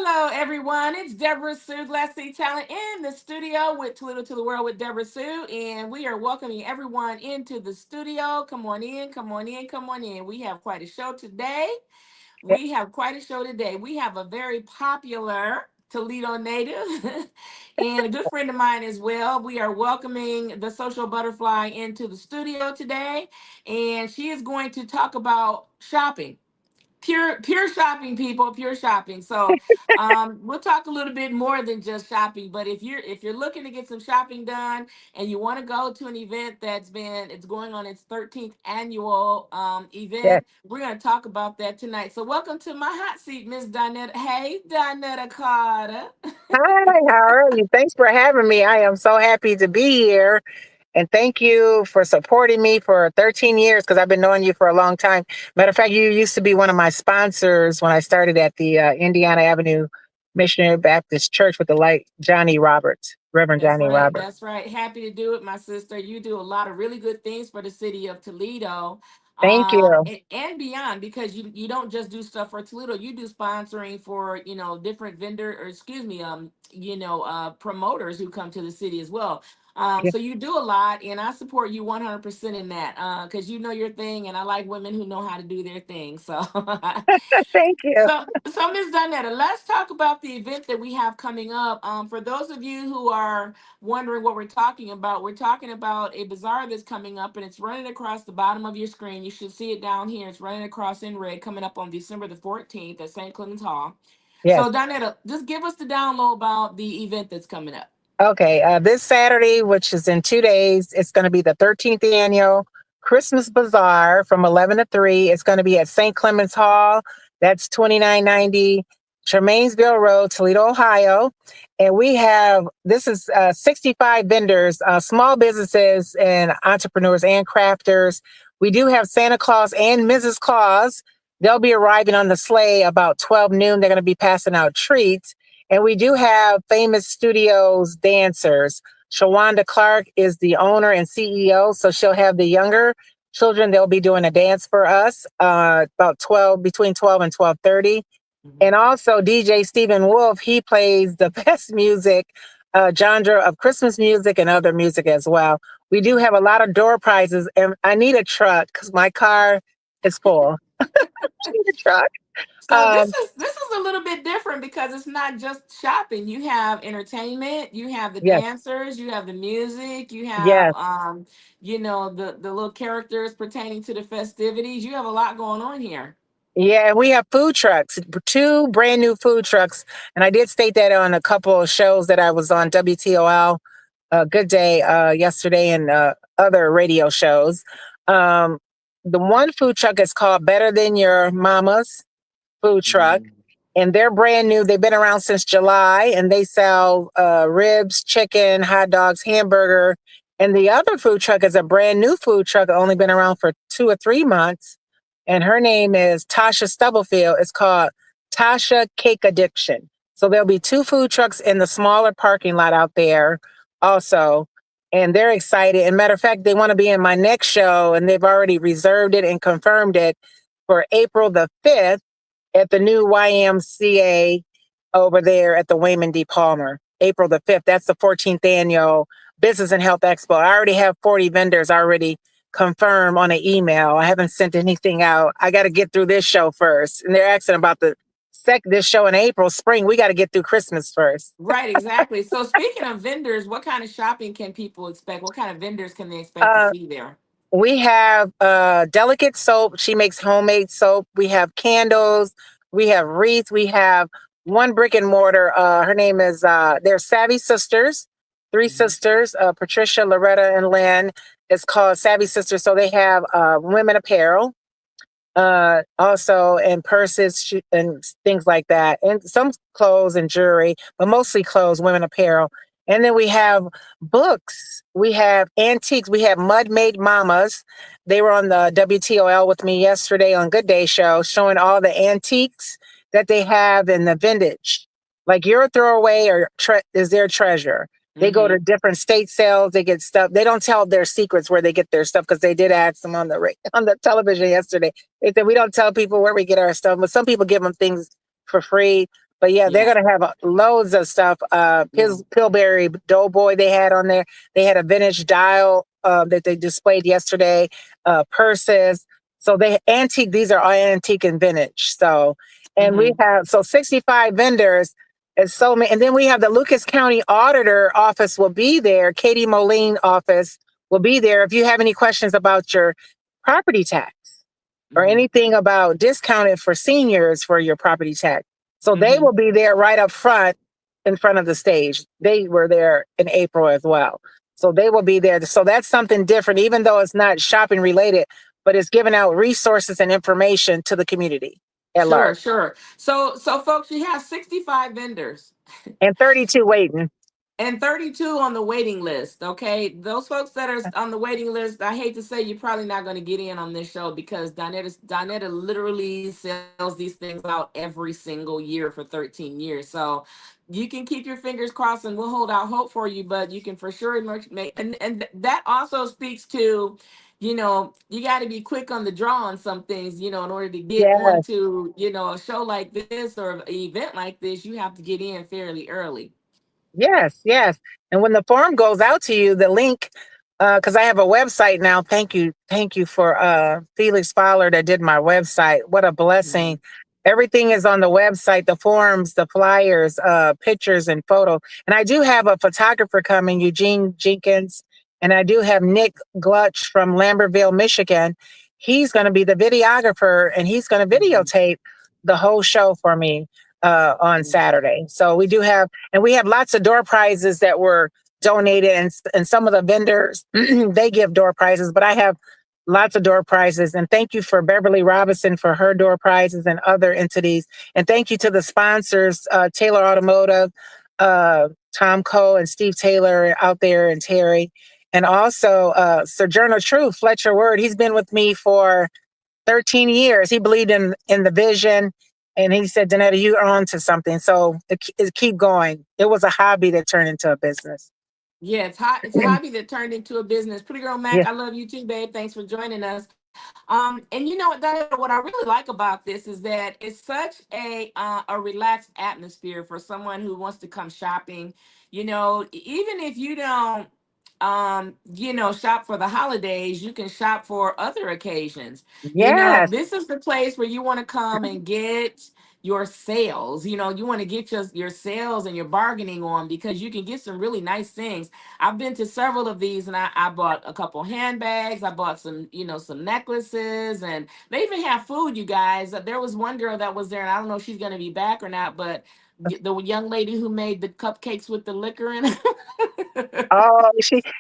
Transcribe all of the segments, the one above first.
Hello, everyone. It's DebraSue, Glass City Talent, in the studio with Toledo to the World with DebraSue, and we are welcoming everyone into the studio. Come on in, come on in, come on in. We have quite a show today. Yeah. We have a very popular Toledo native and a good friend of mine as well. We are welcoming the social butterfly into the studio today, and she is going to talk about shopping. Pure shopping, people, pure shopping. So we'll talk a little bit more than just shopping, but if you're looking to get some shopping done and you want to go to an event it's going on its 13th annual Yeah. event, we're going to talk about that tonight. So welcome to my hot seat, Miss Donnetta. Hey, Donnetta Carter. Hi, how are you? Thanks for having me. I am so happy to be here. And thank you for supporting me for 13 years because I've been knowing you for a long time. Matter of fact, you used to be one of my sponsors when I started at the Indiana Avenue Missionary Baptist Church with the late Johnny Roberts, Reverend That's Johnny right. Roberts. That's right. Happy to do it, my sister. You do a lot of really good things for the city of Toledo, Thank you. and beyond, because you don't just do stuff for Toledo. You do sponsoring for different vendor, or excuse me, promoters who come to the city as well. Yeah. So you do a lot, and I support you 100% in that, because you know your thing, and I like women who know how to do their thing. So Thank you. So Ms. Donnetta, let's talk about the event that we have coming up. For those of you who are wondering what we're talking about a bazaar that's coming up, and it's running across the bottom of your screen. You should see it down here. It's running across in red, coming up on December the 14th at St. Clements Hall. Yes. So Donnetta, just give us the download about the event that's coming up. Okay, this Saturday, which is in 2 days, it's going to be the 13th annual Christmas Bazaar from 11 to 3. It's going to be at St. Clements Hall. That's 2990 Tremainsville Road, Toledo, Ohio. And this is 65 vendors, small businesses and entrepreneurs and crafters. We do have Santa Claus and Mrs. Claus. They'll be arriving on the sleigh about 12 noon. They're going to be passing out treats. And we do have famous studios dancers. Shawanda Clark is the owner and CEO, so she'll have the younger children. They'll be doing a dance for us about 12, between 12 and 12:30. Mhm. And also DJ Stephen Wolf, he plays the best music, genre of Christmas music and other music as well. We do have a lot of door prizes, and I need a truck because my car is full. I need a truck. So this Um, is a little bit different because it's not just shopping. You have entertainment, you have the yes, dancers, you have the music, you have yes. the little characters pertaining to the festivities. You have a lot going on here. Yeah, and we have food trucks, two brand new food trucks. And I did state that on a couple of shows that I was on WTOL, Good Day, yesterday, and other radio shows. Um, the one food truck is called Better Than Your Mama's Food Truck, Mhm. and they're brand new. They've been around since July, and they sell ribs, chicken, hot dogs, hamburger. And the other food truck is a brand new food truck, only been around for 2 or 3 months. And her name is Tasha Stubblefield. It's called Tasha Cake Addiction. So there'll be two food trucks in the smaller parking lot out there also. And they're excited. And matter of fact, they want to be in my next show, and they've already reserved it and confirmed it for April the 5th at the new YMCA over there at the Wayman D. Palmer, April the 5th. That's the 14th annual Business and Health Expo. I already have 40 vendors already confirmed on an email. I haven't sent anything out. I got to get through this show first. And they're asking about this show in April, spring. We got to get through Christmas first. Right, exactly. So speaking of vendors, what kind of shopping can people expect? What kind of vendors can they expect to Uh, see there? we have Delicate Soap. She makes homemade soap. We have candles. We have wreaths. We have one brick and mortar. Her name is, they're Savvy Sisters, three Mhm. sisters, Patricia, Loretta, and Lynn. It's called Savvy Sisters. So they have women apparel, also, and purses and things like that, and some clothes and jewelry, but mostly clothes, women apparel. And then we have books, we have antiques, we have Mud Made Mamas. They were on the WTOL with me yesterday on Good Day Show, showing all the antiques that they have in the vintage. Like your throwaway or is their treasure. They go to Mhm. different state sales. They get stuff. They don't tell their secrets where they get their stuff because they did ask them on the on the television yesterday. They said we don't tell people where we get our stuff, but some people give them things for free. But yeah, they're Yeah. gonna have loads of stuff. Yeah. Pillsbury Doughboy they had on there. They had a vintage dial that they displayed yesterday. Purses. So they antique. These are all antique and vintage. So, and we Hmm. have 65 vendors. And so many, and then we have the Lucas County Auditor Office will be there. Katie Moline office will be there. If you have any questions about your property tax or Hmm. anything about discounted for seniors for your property tax. So they Hmm. will be there right up front in front of the stage. They were there in April as well. So they will be there. So that's something different, even though it's not shopping related, but it's giving out resources and information to the community at Sure, large. sure. So folks, you have 65 vendors And 32 waiting. and 32 on the waiting list. Okay. Those folks that are on the waiting list, I hate to say you're probably not going to get in on this show because Donnetta literally sells these things out every single year for 13 years. So you can keep your fingers crossed and we'll hold out hope for you, but you can for sure make, and that also speaks to, you got to be quick on the draw on some things, in order to get Yes. onto, a show like this or an event like this, you have to get in fairly early. Yes, yes. And when the form goes out to you, the link, because I have a website now. Thank you for Felix Fowler that did my website. What a blessing! Mhm. Everything is on the website: the forms, the flyers, pictures, and photo. And I do have a photographer coming, Eugene Jenkins, and I do have Nick Glutch from Lambertville, Michigan. He's going to be the videographer, and he's going to Mhm. videotape the whole show for me on Mhm. Saturday. So we do have and we have lots of door prizes that were donated, and some of the vendors they give door prizes, but I have lots of door prizes. And thank you for Beverly Robinson for her door prizes and other entities. And thank you to the sponsors, Taylor Automotive, Tom Cole and Steve Taylor out there, and Terry. And also Sojourner Truth, Fletcher Word. He's been with me for 13 years. He believed in the vision. And he said, Donnetta, you're on to something. So it keep going. It was a hobby that turned into a business. Yeah, it's a hobby that turned into a business. Pretty girl Mac, Yeah. I love you too, babe. Thanks for joining us. And you know what, Diana, what I really like about this is that it's such a relaxed atmosphere for someone who wants to come shopping. Even if you don't shop for the holidays, you can shop for other occasions. Yes. This is the place where you want to come and get your sales. You want to get your sales and your bargaining on because you can get some really nice things. I've been to several of these and I bought a couple handbags. I bought some necklaces, and they even have food, you guys. There was one girl that was there, and I don't know if she's going to be back or not, but the young lady who made the cupcakes with the liquor in it. Oh,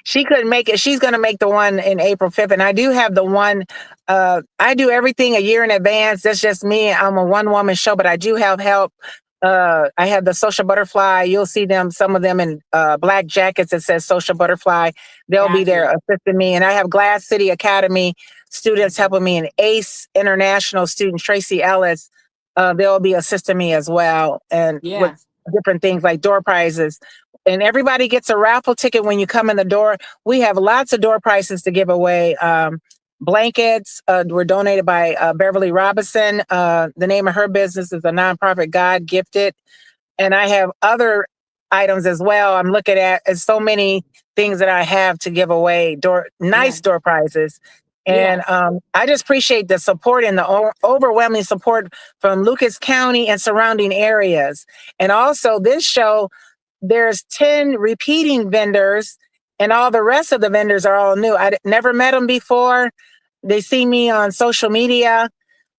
she couldn't make it. She's gonna make the one in April 5th. And I do have the one I do everything a year in advance. That's just me. I'm a one woman show, but I do have help. I have the social butterfly. You'll see them, some of them in black jackets that says social butterfly. They'll be there Gotcha. assisting me. And I have Glass City Academy students Mhm. helping me, and ACE International student Tracy Ellis. They'll be assisting me as well. And with Yeah. different things like door prizes, and everybody gets a raffle ticket when you come in the door. We have lots of door prizes to give away. Blankets were donated by Beverly Robinson. The name of her business is a nonprofit, God Gifted. And I have other items as well. I'm looking at so many things that I have to give away, Yeah. nice door prizes. And Yeah. I just appreciate the support and the overwhelming support from Lucas County and surrounding areas. And also, this show, there's 10 repeating vendors, and all the rest of the vendors are all new. Never met them before. They see me on social media,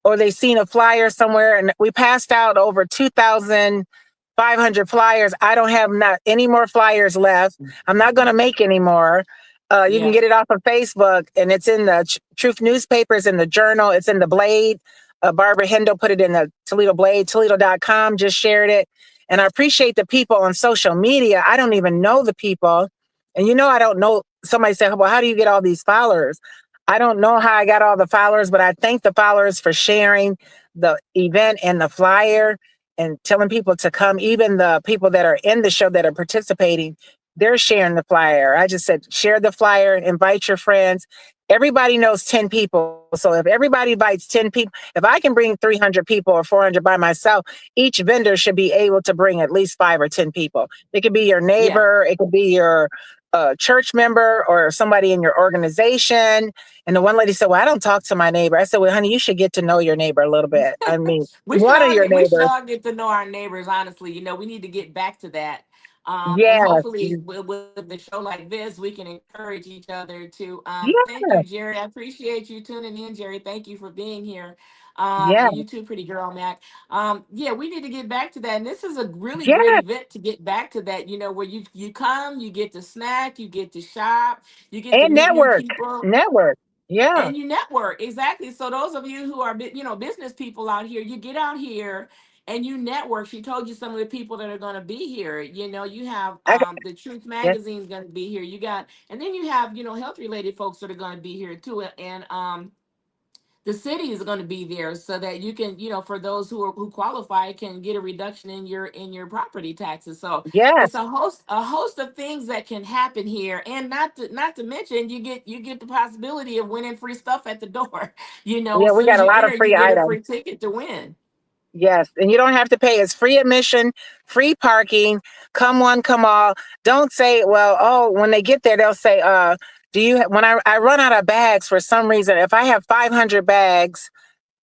or they seen a flyer somewhere, and we passed out over 2,500 flyers. I don't have not any more flyers left. I'm not going to make any more. You can Yeah. get it off of Facebook, and it's in the Truth newspapers, in the Journal, it's in the Blade. Barbara Hendo put it in the Toledo Blade. Toledo.com just shared it. And I appreciate the people on social media. I don't even know the people. And I don't know. Somebody said, well, how do you get all these followers? I don't know how I got all the followers, but I thank the followers for sharing the event and the flyer and telling people to come, even the people that are in the show that are participating. they're sharing the flyer. I just said, share the flyer, invite your friends. Everybody knows 10 people. So if everybody invites 10 people, if I can bring 300 people or 400 by myself, each vendor should be able to bring at least 5 or 10 people. It could be your Yeah. neighbor, it could be your church member or somebody in your organization. And the one lady said, well, I don't talk to my neighbor. I said, well, honey, you should get to know your neighbor a little bit. I mean, one of your We should neighbors. all get to know our neighbors. Honestly, we need to get back to that. And Yes. hopefully, with the show like this, we can encourage each other to. Thank you, Yes. Jerry. I appreciate you tuning in, Jerry. Thank you for being here. Yes. And you too, pretty girl, Mac. Yeah, we need to get back to that. And this is a really great Yes. event to get back to that. Where you come, you get to snack, you get to shop, you get to And meet new network. people Network. Yeah. and you network. Exactly. So those of you who are business people out here, you get out here and you network. She told you some of the people that are going to be here. You have I got the Truth yes. magazine is going to be here. You got, and then you have health related folks that are going to be here too. And the city is going to be there so that you can, for those who qualify, can get a reduction in your property taxes. So it's Yes. a host of things that can happen here, and not to mention you get the possibility of winning free stuff at the door. Yeah, As we soon got as a you lot of enter, you free get a items. free ticket to win. Yes. And you don't have to pay. It's free admission, free parking. Come one, come all. Don't say, well, oh, when they get there, they'll say, do you, when I run out of bags for some reason, if I have 500 bags,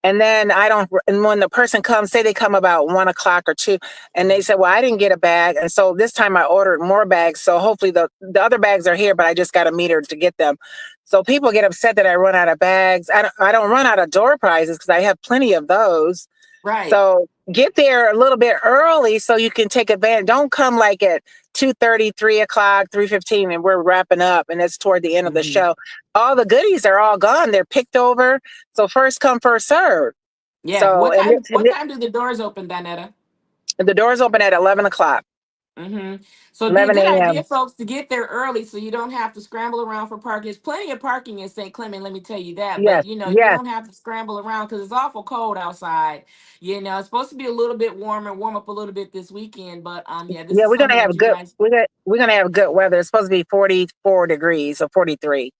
and then I don't, and when the person comes, say they come about 1 o'clock or two, and they say, well, I didn't get a bag. And so this time I ordered more bags. So hopefully the other bags are here, but I just got a meter to get them. So people get upset that I run out of bags. I don't run out of door prizes because I have plenty of those. Right. So get there a little bit early so you can take advantage. Don't come like at 2:30, 3 o'clock, 3:15, and we're wrapping up and it's toward the end of the Hmm. show. All the goodies are all gone. They're picked over. So first come, first serve. Yeah. So, What time? What time do the doors open, Donnetta? the doors open at 11 o'clock, So it'd be a 11 good idea, a.m. folks, to get there early so you don't have to scramble around for parking. There's plenty of parking in St. Clement, let me tell you that. But Yes, you yes, don't have to scramble around because it's awful cold outside. It's supposed to be a little bit warmer, warm up a little bit this weekend. But yeah, this yeah. is something that you guys. We're gonna have good weather. It's supposed to be 44 degrees or 43.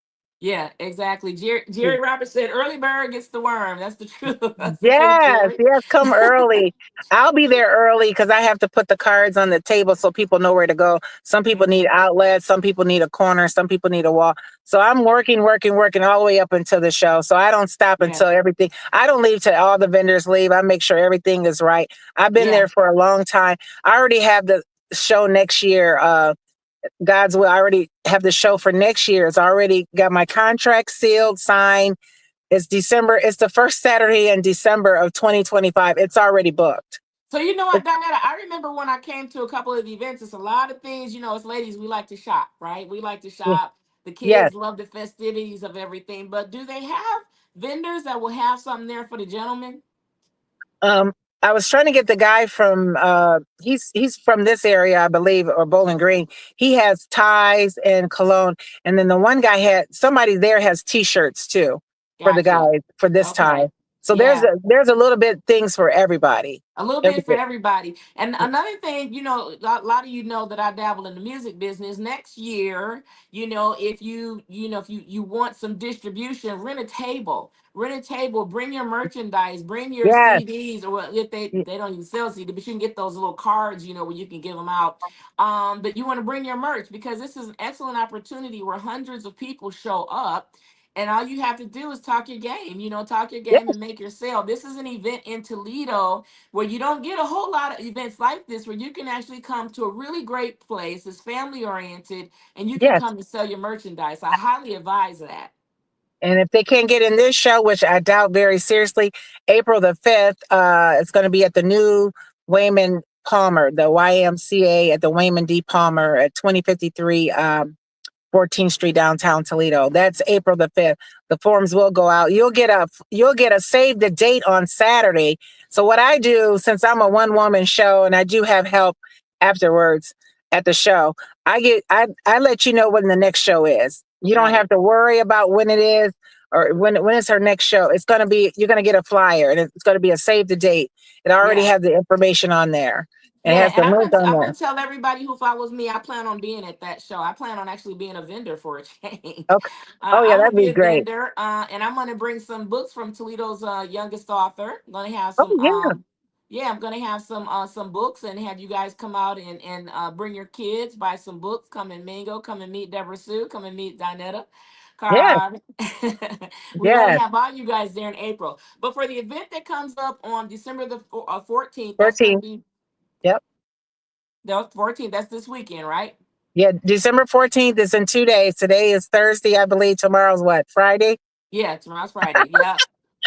Yeah, exactly. Jerry Roberts said, "Early bird gets the worm." That's the truth. That's the truth, Yes, Jerry. yes, come early. I'll be there early because I have to put the cards on the table so people know where to go. Some people need Hmm. outlets, some people need a corner, some people need a wall. So I'm working, working, working all the way up until the show. So I don't stop Yeah, until everything. I don't leave till all the vendors leave. I make sure everything is right. I've been yeah. there for a long time. I already have the show next year. God's will. I already have the show for next year. It's already got my contract sealed, signed. It's December. It's the first Saturday in December of 2025. It's already booked. So you know what, It's, Donetta, I remember when I came to a couple of the events, it's a lot of things, as ladies, we like to shop, right? We like to shop. The yes. kids love the festivities of everything, but do they have vendors that will have something there for the gentlemen? Um, I was trying to get the guy from he's from this area, I believe, or Bowling Green. He has ties and cologne, and then the one guy had somebody there has t-shirts too for the Gotcha. guys for this Okay. time. So Yeah. there's a little bit things for everybody. A little Every bit for everybody. And another thing, a lot of you know that I dabble in the music business. Next year, if you want some distribution, rent a table. Rent a table, bring your merchandise, bring your yes, CDs, or if they don't even sell CD, but you can get those little cards, where you can give them out. But you want to bring your merch because this is an excellent opportunity where hundreds of people show up. And all you have to do is talk your game, talk your game yes, and make your sale. This is an event in Toledo where you don't get a whole lot of events like this where you can actually come to a really great place. It's family oriented and you can yes. come and sell your merchandise. I highly advise that. And if they can't get in this show, which I doubt very seriously, April the 5th, it's going to be at the new Wayman Palmer, the YMCA at the Wayman D. Palmer at 2053 14th Street, downtown Toledo. That's April the 5th. The forms will go out. You'll get a save the date on Saturday. So what I do, since I'm a one woman show and I do have help afterwards at the show, I let you know when the next show is. You don't Right. have to worry about when it is or when it's her next show. It's gonna be, you're gonna get a flyer and it's gonna be a save the date. It already Yeah. has the information on there. and it Yeah, has and the link on I'm there. gonna tell everybody who follows me. I plan on being at that show. I plan on actually being a vendor for a change. Okay. Oh yeah, I'm gonna that'd be be a great. vendor, and I'm gonna bring some books from Toledo's youngest author. I'm gonna have Oh some, yeah, yeah, I'm gonna have some books and have you guys come out and bring your kids, buy some books, come and mingle, come and meet DebraSue, come and meet Donnetta. yeah, We're gonna yeah. have all you guys there in April. But for the event that comes up on December the 14th, that's gonna 14. be Yep. the 14th. That's this weekend, right? Yeah, December 14th is in 2 days. Today is Thursday, I believe. Tomorrow's what? Friday? Yeah, tomorrow's Friday. Yeah.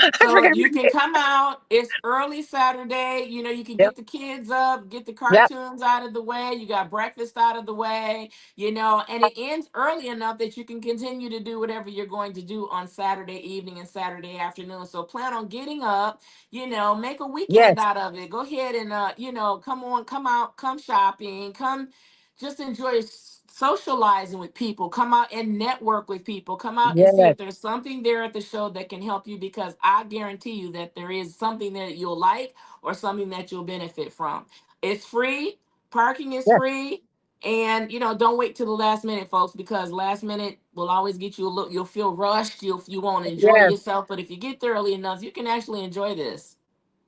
I So forgot. you can come out. It's early Saturday. You know, you can Yep. get the kids up, get the Yep. cartoons out of the way. You got breakfast out of the way, and it ends early enough that you can continue to do whatever you're going to do on Saturday evening and Saturday afternoon. So plan on getting up, make a weekend Yes. out of it. Go ahead and, come on, come out, come shopping, come just enjoy socializing with people. Come out and network with people. Come out and see Yes. if there's something there at the show that can help you, because I guarantee you that there is something that you'll like or something that you'll benefit from. It's free, parking is Yes. free. And don't wait till the last minute, folks, because last minute will always get you a look. You'll feel rushed. You won't enjoy Yes. yourself. But if you get there early enough, you can actually enjoy this.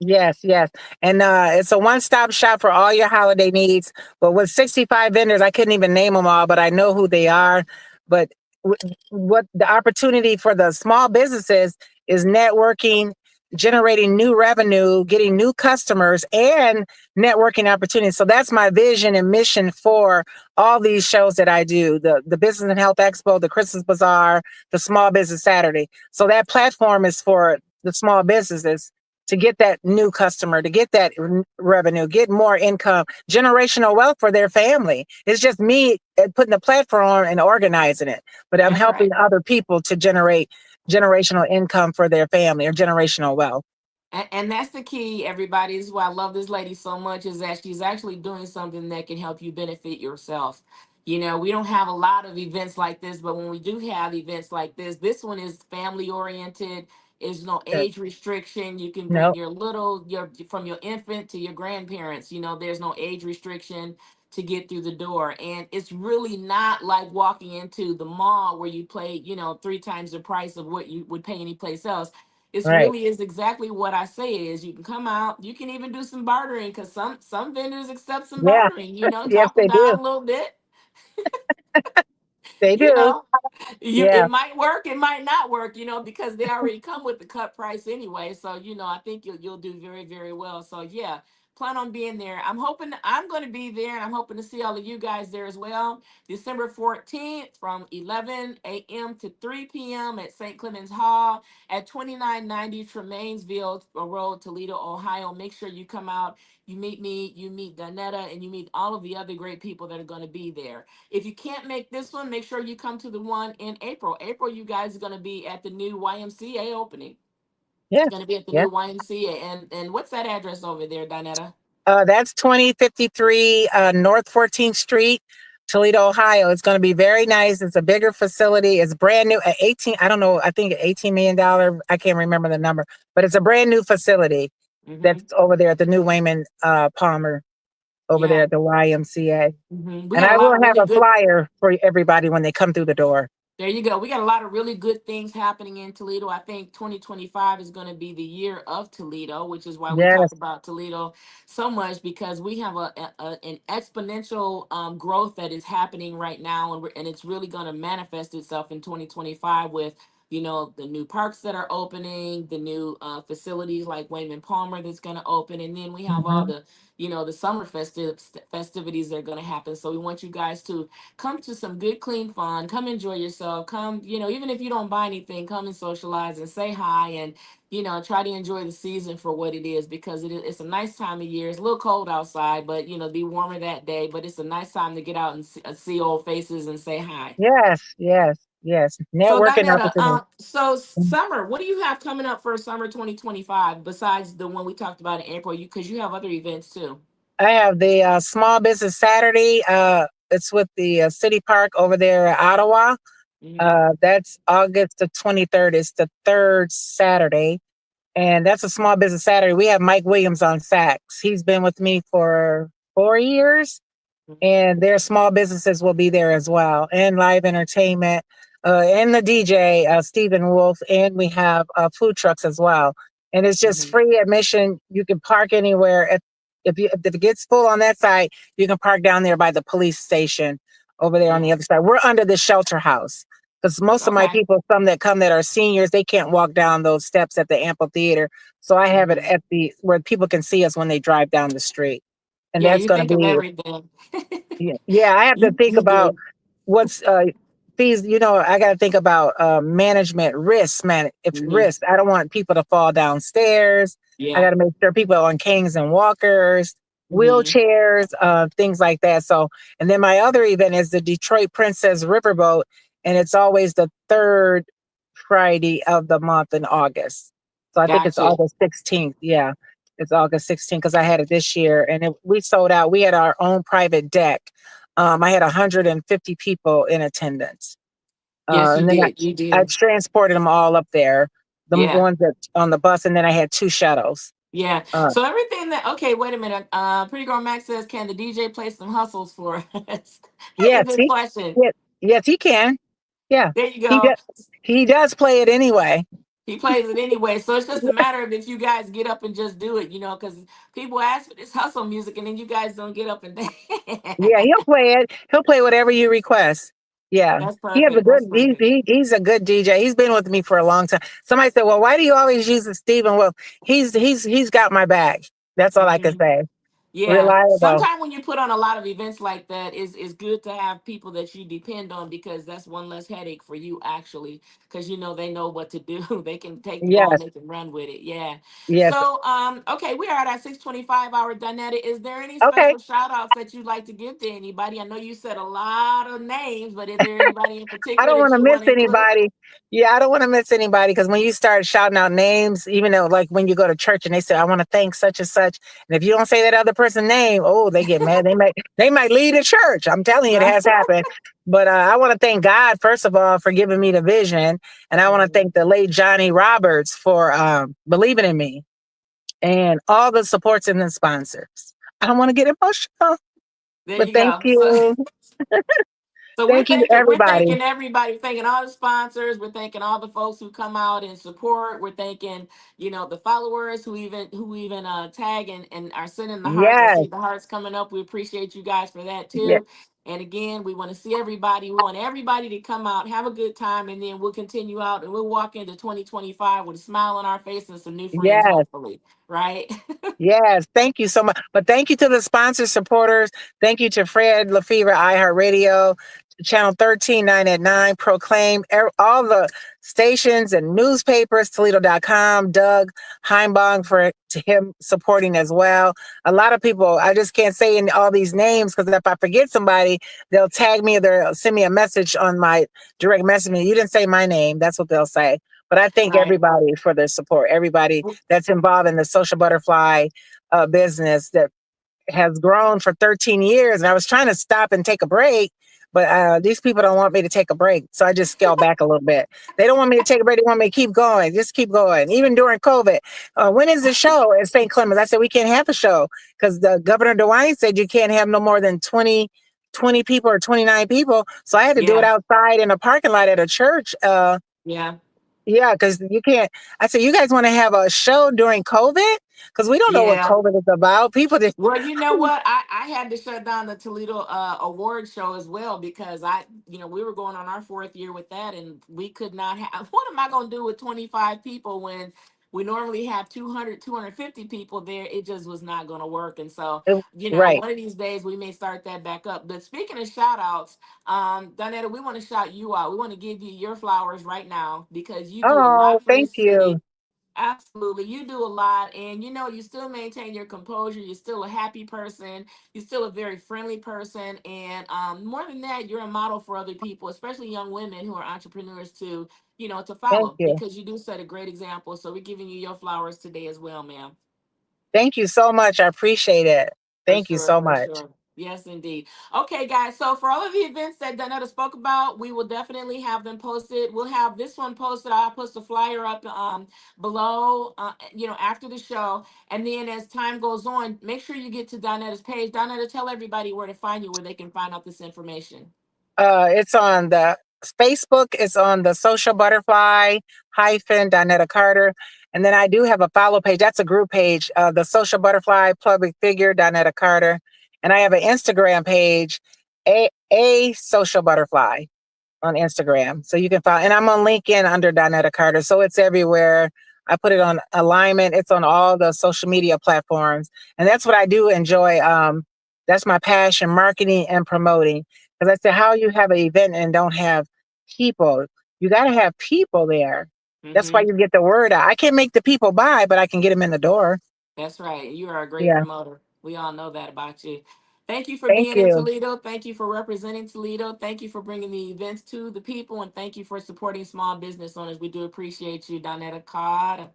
Yes, yes. And it's a one-stop shop for all your holiday needs. But with 65 vendors, I couldn't even name them all, but I know who they are. But what the opportunity for the small businesses is networking, generating new revenue, getting new customers, and networking opportunities. So that's my vision and mission for all these shows that I do, the Business and Health Expo, the Christmas Bazaar, the Small Business Saturday. So that platform is for the small businesses to get that new customer, to get that revenue, get more income, generational wealth for their family. It's just me putting the platform on and organizing it, but I'm That's helping right. other people to generate generational income for their family or generational wealth. And that's the key, everybody. This is why I love this lady so much, is that she's actually doing something that can help you benefit yourself. We don't have a lot of events like this, but when we do have events like this one is family oriented. There's no Uh, age restriction. You can bring No, your from your infant to your grandparents. There's no age restriction to get through the door. And it's really not like walking into the mall where you pay, three times the price of what you would pay anyplace else. It's right. really is exactly what I say. Is you can come out, you can even do some bartering, because some vendors accept some Yeah, bartering, yes, talk them they down do. a little bit, They you do. know Yeah, it might work, it might not work, because they already come with the cut price anyway. So I think you'll do very, very well. So yeah, plan on being there. I'm going to be there, and I'm hoping to see all of you guys there as well. December 14th from 11 a.m. to 3 p.m. at St. Clemens Hall at 2990 Tremainsville Road, Toledo, Ohio. Make sure you come out, you meet me, you meet Donnetta, and you meet all of the other great people that are going to be there. If you can't make this one, make sure you come to the one in April. April, you guys are going to be at the new YMCA opening. It's yeah, going to be at the yeah. new YMCA. And what's that address over there, Donnetta? That's 2053 North 14th Street, Toledo, Ohio. It's going to be very nice. It's a bigger facility. It's brand new at 18. I don't know. I think $18 million. I can't remember the number, but it's a brand new facility Hmm. that's over there at the new Wayman Palmer over there Yeah. at the YMCA. We And got a I lot will of have really a good. flyer for everybody when they come through the door. There you go. We got a lot of really good things happening in Toledo. I think 2025 is going to be the year of Toledo, which is why we talk Yes. about Toledo so much, because we have an exponential growth that is happening right now, and it's really going to manifest itself in 2025 with the new parks that are opening, the new facilities like Wayman Palmer that's going to open, and then we have all Mhm. the summer festivities that are going to happen. So we want you guys to come to some good, clean fun. Come enjoy yourself. Come, even if you don't buy anything, come and socialize and say hi, and try to enjoy the season for what it is, because it's a nice time of year. It's a little cold outside, but be warmer that day. But it's a nice time to get out and see old faces and say hi. Yes, yes, yes. So Networking Dinetta, opportunity. so summer, what do you have coming up for summer 2025 besides the one we talked about in April? Because you have other events too. I have the Small Business Saturday. It's with the City Park over there at Ottawa. Hmm. That's August the 23rd. It's the third Saturday. And that's a Small Business Saturday. We have Mike Williams on sax. He's been with me for 4 years, Mhm. and their small businesses will be there as well, and live entertainment, and the DJ, Stephen Wolf, and we have food trucks as well. And it's just Mhm. free admission. You can park anywhere. If it gets full on that side, you can park down there by the police station over there on Yeah. the other side. We're under the shelter house because most of my Okay. people, some that come that are seniors, they can't walk down those steps at the amphitheater. So I have it Mhm. at the where people can see us when they drive down the street, and Yeah, that's you going to think of be everything. yeah, yeah. I have to think You about do. what's fees. I got to think about management risk. If Mhm. risk, I don't want people to fall downstairs. I Yeah. got to make sure people are on canes and walkers, Mhm. wheelchairs, things like that. So, and then my other event is the Detroit Princess Riverboat, and it's always the third Friday of the month in August. So I think it's Gotcha. August 16th. Yeah, it's August 16th because I had it this year, and we sold out. We had our own private deck. I had 150 people in attendance, Yes, you and then did. You I did. transported them all up there. The Yeah. ones that on the bus, and then I had two shuttles. Yeah. Uh, So everything that okay, wait a minute. Pretty Girl Max says, can the DJ play some hustles for us? That's a yes, good question. yes, yes, he can. Yeah, There you he go. does. He does play it anyway. He plays it anyway. So it's just a matter of if you guys get up and just do it, because people ask for this hustle music and then you guys don't get up and dance. Yeah, he'll play it. He'll play whatever you request. Yeah. That's He has a perfect. good That's perfect. he's a good DJ. He's been with me for a long time. Somebody said, "Well, why do you always use the Stephen?" Well, he's got my back. That's all I can Mhm. say. Yeah. Reliable. Sometimes when you put on a lot of events like that, is good to have people that you depend on because that's one less headache for you actually, because they know what to do. They can take the ball and Yes. they can run with it. Yeah. Yes. So okay, we are at our 6:25 hour Donnetta. Is there any Okay. special shout outs that you'd like to give to anybody? I know you said a lot of names, but is there anybody in I particular don't that want to you miss want to include? anybody. Yeah, I don't want to miss anybody because when you start shouting out names, even though like when you go to church and they say, "I want to thank such and such," and if you don't say that other person's name, oh, they get mad. They might leave the church. I'm telling you, it Right. has happened. But I want to thank God first of all for giving me the vision, and I want to Mhm. thank the late Johnny Roberts for believing in me and all the supports and the sponsors. I don't want to get emotional, There but you thank go. So you, So we're thank you, thanking we're everybody. thanking everybody, we're thanking all the sponsors, we're thanking all the folks who come out and support, we're thanking, the followers who even tag and are sending the hearts. I Yes, see the hearts coming up. We appreciate you guys for that yes, too. And again, we want to see everybody. We want everybody to come out, have a good time, and then we'll continue out and we'll walk into 2025 with a smile on our face and some new friends, yes. hopefully. Right? Yes, thank you so much. But thank you to the sponsor supporters. Thank you to Fred Lefevre, iHeartRadio, Channel 13, 9 at 9, Proclaim, all the stations and newspapers, Toledo.com, Doug Heimbong for to him supporting as well. A lot of people, I just can't say in all these names because if I forget somebody, they'll tag me or they'll send me a message on my direct message. You didn't say my name. That's what they'll say. But I thank Right. everybody for their support. Everybody that's involved in the social butterfly business that has grown for 13 years. And I was trying to stop and take a break, but these people don't want me to take a break. So I just scaled back a little bit. They don't want me to take a break. They want me to keep going. Just keep going. Even during COVID. When is the show at St. Clemens? I said, we can't have a show because the Governor DeWine said you can't have no more than 20 people or 29 people. So I had to do it Yeah. outside in a parking lot at a church. Yeah. Yeah, because you can't. I said, you guys want to have a show during COVID? Because we don't know what Yeah. COVID is about. People that, Well, you know what? I had to shut down the Toledo award show as well because we were going on our fourth year with that and we could not have, what am I going to do with 25 people when we normally have 200, 250 people there? It just was not going to work. And so, right. one of these days we may start that back up. But speaking of shout outs, Donnetta, we want to shout you out. We want to give you your flowers right now because you do a Oh, lot for thank this city. you. Absolutely. You do a lot and you still maintain your composure. You're still a happy person. You're still a very friendly person. And more than that, you're a model for other people, especially young women who are entrepreneurs to Thank follow you. because you do set a great example. So we're giving you your flowers today as well, ma'am. Thank you so much. I appreciate it. For Thank you sure, so for much. sure. Yes, indeed. Okay, guys. So for all of the events that Donnetta spoke about, we will definitely have them posted. We'll have this one posted. I'll post the flyer up below, after the show. And then as time goes on, make sure you get to Donnetta's page. Donnetta, tell everybody where to find you, where they can find out this information. It's on the Facebook. It's on the Social Butterfly hyphen Donnetta Carter. And then I do have a follow page. That's a group page. The Social Butterfly Public Figure Donnetta Carter. And I have an Instagram page, a Social Butterfly on Instagram. So you can follow, and I'm on LinkedIn under Donnetta Carter. So it's everywhere. I put it on Alignment. It's on all the social media platforms. And that's what I do enjoy. That's my passion, marketing and promoting. Because I said, how you have an event and don't have people? You got to have people there. That's why Mm-hmm. you get the word out. I can't make the people buy, but I can get them in the door. That's right. You are a great Yeah. promoter. We all know that about you. Thank you for Thank being in you. Toledo. Thank you for representing Toledo. Thank you for bringing the events to the people. And thank you for supporting small business owners. We do appreciate you, Donnetta Codd.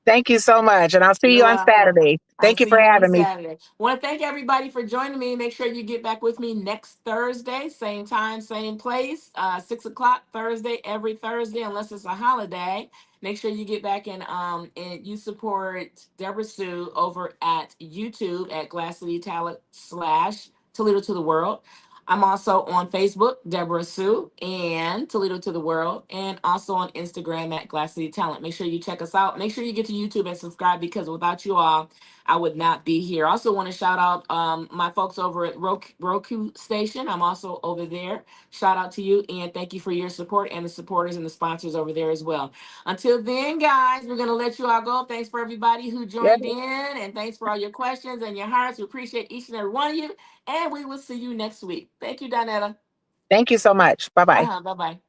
Thank you so much. And I'll see You're you on welcome. Saturday. I'll Thank you see for you on having me. Saturday. Want to thank everybody for joining me. Make sure you get back with me next Thursday, same time, same place, 6 o'clock Thursday, every Thursday, unless it's a holiday. Make sure you get back and you support DebraSue over at YouTube at Glass City Talent slash Toledo to the World. I'm also on Facebook, Deborah Sue and Toledo to the World, and also on Instagram at Glass City Talent. Make sure you check us out. Make sure you get to YouTube and subscribe because without you all, I would not be here. I also want to shout out my folks over at Roku Station. I'm also over there. Shout out to you and thank you for your support and the supporters and the sponsors over there as well. Until then, guys, we're going to let you all go. Thanks for everybody who Yeah. joined in and thanks for all your questions and your hearts. We appreciate each and every one of you. And we will see you next week. Thank you, Donnetta. Thank you so much. Bye bye. Bye bye.